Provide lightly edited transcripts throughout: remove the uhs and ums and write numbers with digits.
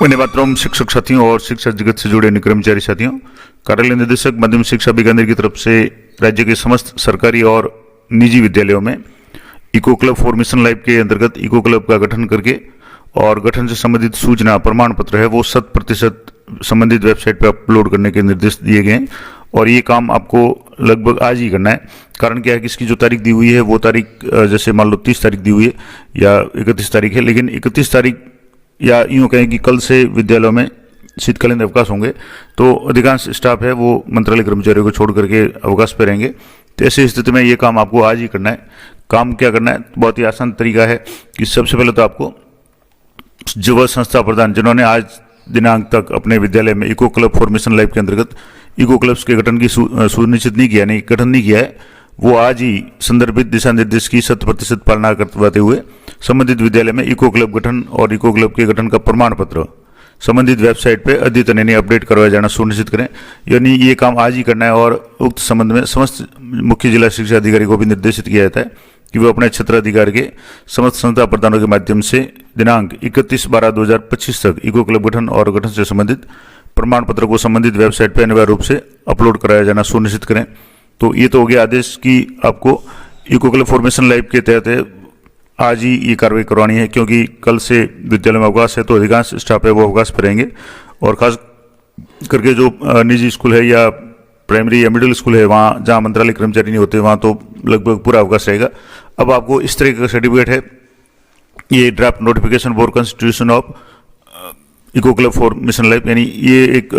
वंदे मातरम। शिक्षक साथियों और शिक्षा जगत से जुड़े अन्य कर्मचारी साथियों, कार्यालय निदेशक माध्यमिक शिक्षा बीकानेर की तरफ से राज्य के समस्त सरकारी और निजी विद्यालयों में eco club for mission life के अंतर्गत इको क्लब का गठन करके और गठन से संबंधित सूचना प्रमाण पत्र है वो 100% संबंधित वेबसाइट पर अपलोड करने के निर्देश दिए गए हैं। और ये काम आपको लगभग आज ही करना है। कारण क्या है कि इसकी जो तारीख दी हुई है वो तारीख जैसे मान लो 30 तारीख दी हुई है या 31 तारीख है, लेकिन 31 तारीख या यूँ कहें कि कल से विद्यालयों में शीतकालीन अवकाश होंगे, तो अधिकांश स्टाफ है वो मंत्रालय कर्मचारियों को छोड़ करके अवकाश पर रहेंगे। तो ऐसी स्थिति में ये काम आपको आज ही करना है। काम क्या करना है, बहुत ही आसान तरीका है कि सबसे पहले तो आपको जो वह संस्था प्रधान जिन्होंने आज दिनांक तक अपने विद्यालय में eco club for mission life के अंतर्गत इको क्लब्स के गठन की सुनिश्चित नहीं किया, नहीं गठन नहीं किया है, वो आज ही संदर्भित दिशा निर्देश की 100% पालना करवाते हुए संबंधित विद्यालय में इको क्लब गठन और इको क्लब के गठन का प्रमाण पत्र संबंधित वेबसाइट पर अद्यतन यानी अपडेट करवाया जाना सुनिश्चित करें। यानी ये काम आज ही करना है। और उक्त संबंध में समस्त मुख्य जिला शिक्षा अधिकारी को भी निर्देशित किया जाता है कि वो अपने क्षेत्राधिकार के समस्त संस्था प्रधानों के माध्यम से दिनांक 31/12/2025 तक इको क्लब गठन और गठन से संबंधित प्रमाण पत्र को संबंधित वेबसाइट पर अनिवार्य रूप से अपलोड कराया जाना सुनिश्चित करें। तो ये तो हो गया आदेश कि आपको eco club for mission life के तहत आज ही ये कार्रवाई करवानी है, क्योंकि कल से विद्यालय में अवकाश है तो अधिकांश स्टाफ है वो अवकाश पर रहेंगे। और खास करके जो निजी स्कूल है या प्राइमरी या मिडिल स्कूल है वहाँ जहाँ मंत्रालय कर्मचारी नहीं होते वहाँ तो लगभग पूरा अवकाश रहेगा। अब आपको इस तरह का सर्टिफिकेट है, ये draft notification for constitution of eco club for mission life, यानी ये एक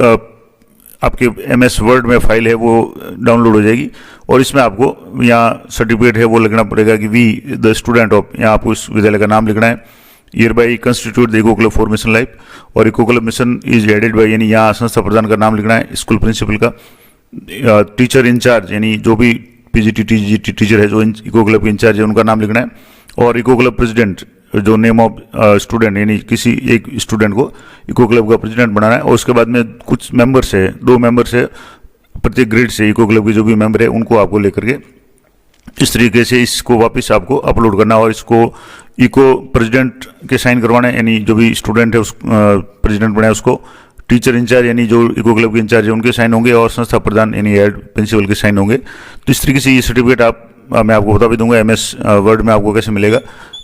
आपके MS वर्ड में फाइल है वो डाउनलोड हो जाएगी। और इसमें आपको यहाँ सर्टिफिकेट है वो लिखना पड़ेगा कि वी द स्टूडेंट ऑफ, यहाँ आपको इस विद्यालय का नाम लिखना है, year by constitute the eco club for mission life, और eco club mission is headed by, यानी यहाँ संस्था प्रधान का नाम लिखना है, स्कूल प्रिंसिपल का, टीचर इंचार्ज यानी जो भी PGT TGT टीचर है जो इको क्लब के इंचार्ज है उनका नाम लिखना है, और इको क्लब प्रेसिडेंट जो नेम ऑफ स्टूडेंट यानी किसी एक स्टूडेंट को इको क्लब का प्रेसिडेंट बनाना है। और उसके बाद में कुछ मेंबर्स है, 2 मेंबर्स है प्रत्येक ग्रेड से, इको क्लब के जो भी मेंबर है उनको आपको लेकर के इस तरीके से इसको वापस आपको अपलोड करना और इसको इको प्रेसिडेंट के साइन करवाना है, यानी जो भी स्टूडेंट है उस प्रेसिडेंट बनाए उसको, टीचर इंचार्ज यानी जो इको क्लब के इंचार्ज है उनके साइन होंगे, और संस्था प्रधान यानी हेड प्रिंसिपल के साइन होंगे। तो इस तरीके से ये सर्टिफिकेट मैं आपको बता भी दूंगा MS वर्ड में आपको कैसे मिलेगा।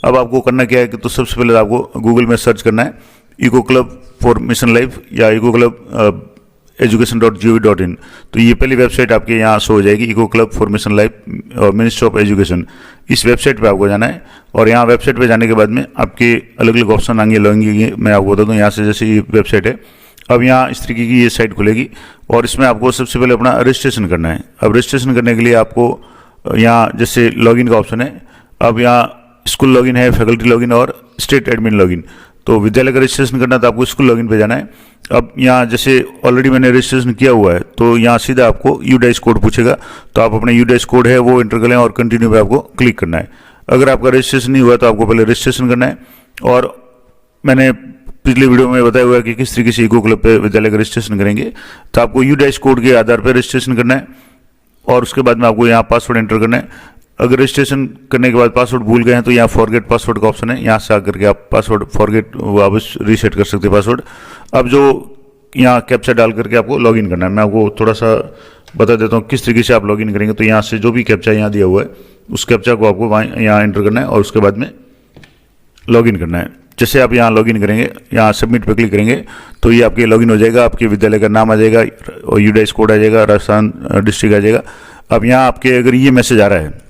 अब आपको करना क्या है कि तो सबसे पहले आपको गूगल में सर्च करना है eco club for mission life या इको क्लब education.gov.in। तो ये पहली वेबसाइट आपके यहाँ शो हो जाएगी, eco club for mission life और मिनिस्ट्री ऑफ एजुकेशन। इस वेबसाइट पे आपको जाना है और यहाँ वेबसाइट पे जाने के बाद में आपके अलग अलग ऑप्शन आएंगे लगेंगे, मैं आपको बता दूँ। यहाँ से जैसे ये वेबसाइट है, अब यहाँ इस तरीके की ये साइट खुलेगी और इसमें आपको सबसे पहले अपना रजिस्ट्रेशन करना है। अब रजिस्ट्रेशन करने के लिए आपको यहाँ जैसे लॉगिन का ऑप्शन है, अब यहाँ स्कूल लॉगिन है, फैकल्टी लॉगिन और स्टेट एडमिन लॉगिन। तो विद्यालय का रजिस्ट्रेशन करना तो आपको स्कूल लॉगिन पे जाना है। अब यहाँ जैसे ऑलरेडी मैंने रजिस्ट्रेशन किया हुआ है तो यहाँ सीधा आपको UDAIS कोड पूछेगा, तो आप अपने UDAIS कोड है वो एंटर करें और कंटिन्यू पे आपको क्लिक करना है। अगर आपका रजिस्ट्रेशन नहीं हुआ तो आपको पहले रजिस्ट्रेशन करना है। और मैंने पिछले वीडियो में बताया हुआ है कि किस तरीके से इको क्लब पे विद्यालय का रजिस्ट्रेशन करेंगे। तो आपको UDAIS कोड के आधार पर रजिस्ट्रेशन करना है और उसके बाद में आपको यहाँ पासवर्ड एंटर करना है। अगर रजिस्ट्रेशन करने के बाद पासवर्ड भूल गए हैं तो यहाँ फॉरगेट पासवर्ड का ऑप्शन है, यहाँ से आकर के आप पासवर्ड फॉरगेट वापस रीसेट कर सकते हैं पासवर्ड। अब जो यहाँ कैप्चा डाल करके आपको लॉगिन करना है, मैं आपको थोड़ा सा बता देता हूँ किस तरीके से आप लॉगिन करेंगे। तो यहाँ से जो भी कैप्चा यहाँ दिया हुआ है उस कैप्चा को आपको वहाँ यहाँ एंटर करना है और उसके बाद में लॉगिन करना है। जैसे आप यहाँ लॉगिन करेंगे, यहाँ सबमिट पे क्लिक करेंगे तो ये आपके लॉगिन हो जाएगा, आपके विद्यालय का नाम आ जाएगा और UDAIS कोड आ जाएगा, राजस्थान डिस्ट्रिक्ट आ जाएगा। अब यहाँ आपके अगर ये मैसेज आ रहा है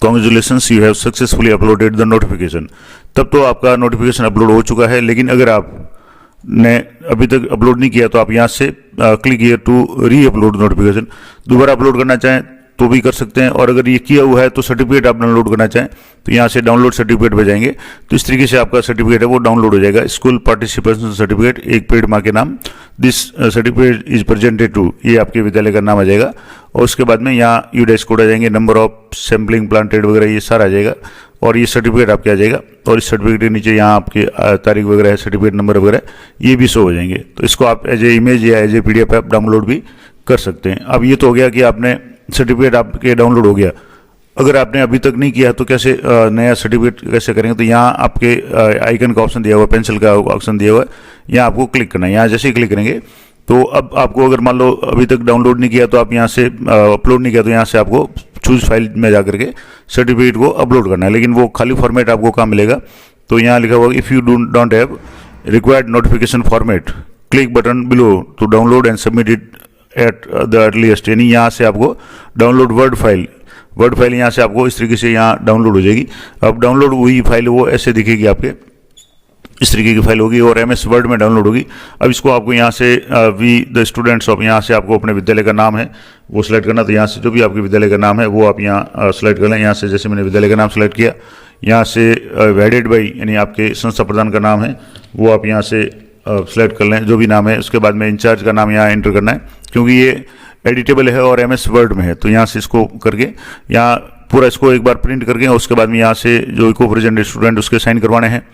congratulations you have successfully uploaded the notification, तब तो आपका नोटिफिकेशन अपलोड हो चुका है। लेकिन अगर आपने अभी तक अपलोड नहीं किया तो आप यहाँ से click here to re upload notification, दोबारा अपलोड करना चाहें तो भी कर सकते हैं। और अगर ये किया हुआ है तो सर्टिफिकेट आप डाउनलोड करना चाहें तो यहाँ से डाउनलोड सर्टिफिकेट पे जाएंगे तो इस तरीके से आपका सर्टिफिकेट है वो डाउनलोड हो जाएगा। स्कूल पार्टिसिपेशन सर्टिफिकेट, एक पेड माँ के नाम, this certificate is presented to, ये आपके विद्यालय का नाम आ जाएगा। और उसके बाद में यहाँ UDAIS कोड आ जाएंगे, नंबर ऑफ सैम्पलिंग प्लांटेड वगैरह ये सारा आ जाएगा और ये सर्टिफिकेट आपके आ जाएगा। और इस सर्टिफिकेट के नीचे यहाँ आपके तारीख वगैरह है, सर्टिफिकेट नंबर वगैरह ये भी शो हो जाएंगे। तो इसको आप एज ए इमेज या एज ए PDF आप डाउनलोड भी कर सकते हैं। अब ये तो हो गया कि आपने सर्टिफिकेट आपके डाउनलोड हो गया। अगर आपने अभी तक नहीं किया तो कैसे नया सर्टिफिकेट कैसे करेंगे, तो यहाँ आपके आइकन का ऑप्शन दिया हुआ है, पेंसिल का ऑप्शन दिया हुआ है, यहाँ आपको क्लिक करना है। यहाँ जैसे ही क्लिक करेंगे तो अब आपको अगर मान लो अभी तक डाउनलोड नहीं किया तो आप यहाँ से अपलोड नहीं किया तो यहाँ से आपको चूज फाइल में जा करके सर्टिफिकेट को अपलोड करना है। लेकिन वो खाली फॉर्मेट आपको कहाँ मिलेगा, तो यहाँ लिखा हुआ if you don't have required notification format click button below to download and submit it at the earliest. यानी यहाँ से आपको डाउनलोड वर्ड फाइल यहाँ से आपको इस तरीके से यहाँ डाउनलोड हो जाएगी। अब डाउनलोड हुई फाइल वो ऐसे दिखेगी आपके, इस तरीके की फाइल होगी और MS वर्ड में डाउनलोड होगी। अब इसको आपको यहाँ से वी द स्टूडेंट्स ऑफ, यहाँ से आपको अपने विद्यालय का नाम है वो सिलेक्ट करना। तो यहाँ से जो भी आपके विद्यालय का नाम है वो आप यहाँ सेलेक्ट कर लें। यहाँ से जैसे मैंने विद्यालय का नाम सेलेक्ट किया, यहाँ से वेडेड बाई यानी आपके संस्था प्रधान का नाम है वो आप यहाँ से सेलेक्ट कर लें, जो भी नाम है। उसके बाद में इंचार्ज का नाम यहाँ एंटर करना है, क्योंकि ये एडिटेबल है और MS वर्ड में है। तो यहाँ से इसको करके यहाँ पूरा इसको एक बार प्रिंट करके उसके बाद में यहाँ से जो इको प्रेजेंट स्टूडेंट उसके साइन करवाने हैं,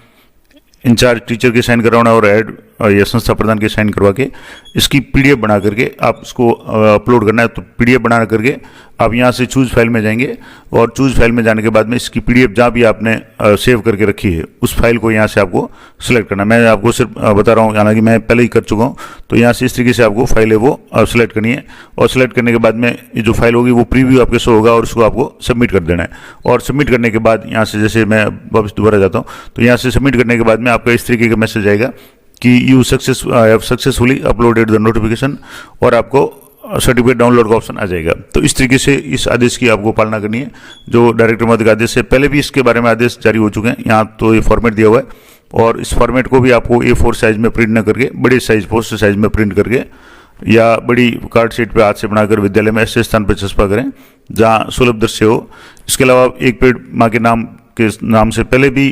इंचार्ज टीचर के साइन करवाना और ऐड या संस्था प्रधान के साइन करवा के इसकी PDF बना करके आप इसको अपलोड करना है। तो PDF बना करके आप यहाँ से चूज फाइल में जाएंगे और चूज फाइल में जाने के बाद में इसकी PDF जहाँ भी आपने सेव करके रखी है उस फाइल को यहाँ से आपको सिलेक्ट करना है। मैं आपको सिर्फ बता रहा हूँ, हालांकि मैं पहले ही कर चुका हूँ। तो यहाँ से इस तरीके से आपको फाइल है वो सिलेक्ट करनी है और सिलेक्ट करने के बाद में ये जो फाइल होगी वो प्रीव्यू आपके शो होगा और उसको आपको सबमिट कर देना है। और सबमिट करने के बाद यहाँ से जैसे मैं वापस दोबारा जाता हूँ तो यहाँ से सबमिट करने के बाद में आपका इस तरीके का मैसेज आएगा कि you successfully uploaded the notification और आपको सर्टिफिकेट डाउनलोड का ऑप्शन आ जाएगा। तो इस तरीके से इस आदेश की आपको पालना करनी है जो डायरेक्टर महोदय का आदेश है। पहले भी इसके बारे में आदेश जारी हो चुके हैं। यहाँ तो ये फॉर्मेट दिया हुआ है और इस फॉर्मेट को भी आपको A4 साइज में प्रिंट न करके बड़े साइज पोस्टर साइज में प्रिंट करके या बड़ी कार्ड शीट पे हाथ से बनाकर विद्यालय में ऐसे स्थान पर चस्पा करें जहाँ सुलभ दृश्य हो। इसके अलावा एक पेड़ माँ के नाम से पहले भी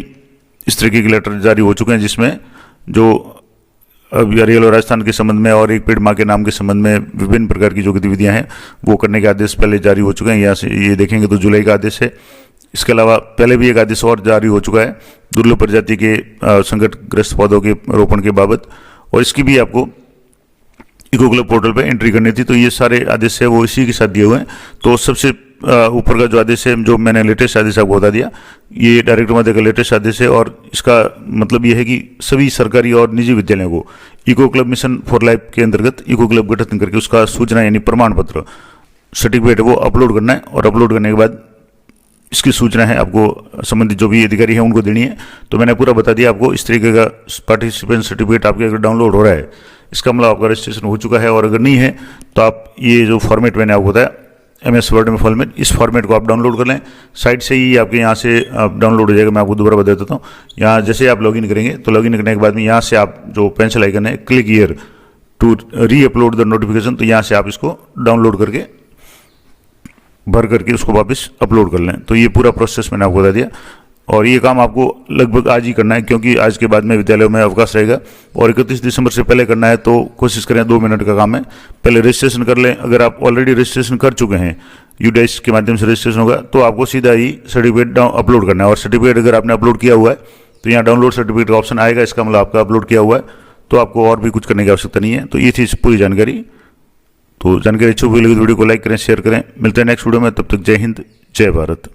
इस तरीके के लेटर जारी हो चुके हैं जिसमें जो रियल और राजस्थान के संबंध में और एक पेड़ माँ के नाम के संबंध में विभिन्न प्रकार की जो गतिविधियां हैं वो करने के आदेश पहले जारी हो चुके हैं। यहाँ से ये देखेंगे तो जुलाई का आदेश है। इसके अलावा पहले भी एक आदेश और जारी हो चुका है दुर्लभ प्रजाति के संकटग्रस्त पौधों के रोपण के बाबत, और इसकी भी आपको इको क्लब पोर्टल पे एंट्री करनी थी। तो ये सारे आदेश है वो इसी के साथ दिए हुए हैं। तो सबसे ऊपर का जो आदेश है जो मैंने लेटेस्ट आदेश आपको बता दिया, ये डायरेक्टर महोदय का लेटेस्ट आदेश है और इसका मतलब ये है कि सभी सरकारी और निजी विद्यालयों को eco club mission for life के अंतर्गत इको क्लब गठन करके उसका सूचना यानी प्रमाण पत्र सर्टिफिकेट वो अपलोड करना है। और अपलोड करने के बाद इसकी सूचना है आपको संबंधित जो भी अधिकारी हैं उनको देनी है। तो मैंने पूरा बता दिया आपको। इस तरीके का पार्टिसिपेंट सर्टिफिकेट आपके अगर डाउनलोड हो रहा है इसका मतलब आपका रजिस्ट्रेशन हो चुका है, और अगर नहीं है तो आप ये जो फॉर्मेट मैंने आपको बताया MS वर्ड में फॉर्मेट, इस फॉर्मेट को आप डाउनलोड कर लें। साइट से ही आपके यहाँ से डाउनलोड हो जाएगा। मैं आपको दोबारा बता देता हूँ। यहाँ जैसे आप लॉगिन करेंगे तो लॉगिन करने के बाद में यहाँ से आप जो पेंसिल आइकन है click here to re upload the notification, तो यहाँ से आप इसको डाउनलोड करके भर करके उसको वापस अपलोड कर लें। तो ये पूरा प्रोसेस मैंने आपको बता दिया और ये काम आपको लगभग आज ही करना है क्योंकि आज के बाद में विद्यालयों में अवकाश रहेगा और 31 दिसंबर से पहले करना है। तो कोशिश करें 2 मिनट का काम है, पहले रजिस्ट्रेशन कर लें। अगर आप ऑलरेडी रजिस्ट्रेशन कर चुके हैं, UDAIS के माध्यम से रजिस्ट्रेशन होगा, तो आपको सीधा ही सर्टिफिकेट अपलोड करना है। और सर्टिफिकेट अगर आपने अपलोड किया हुआ है तो यहाँ डाउनलोड सर्टिफिकेट का ऑप्शन आएगा, इसका मतलब आपका अपलोड किया हुआ है, तो आपको और भी कुछ करने की आवश्यकता नहीं है। तो ये थी पूरी जानकारी। तो जानकारी अच्छी लगी तो वीडियो को लाइक करें, शेयर करें। मिलते हैं नेक्स्ट वीडियो में, तब तक जय हिंद, जय भारत।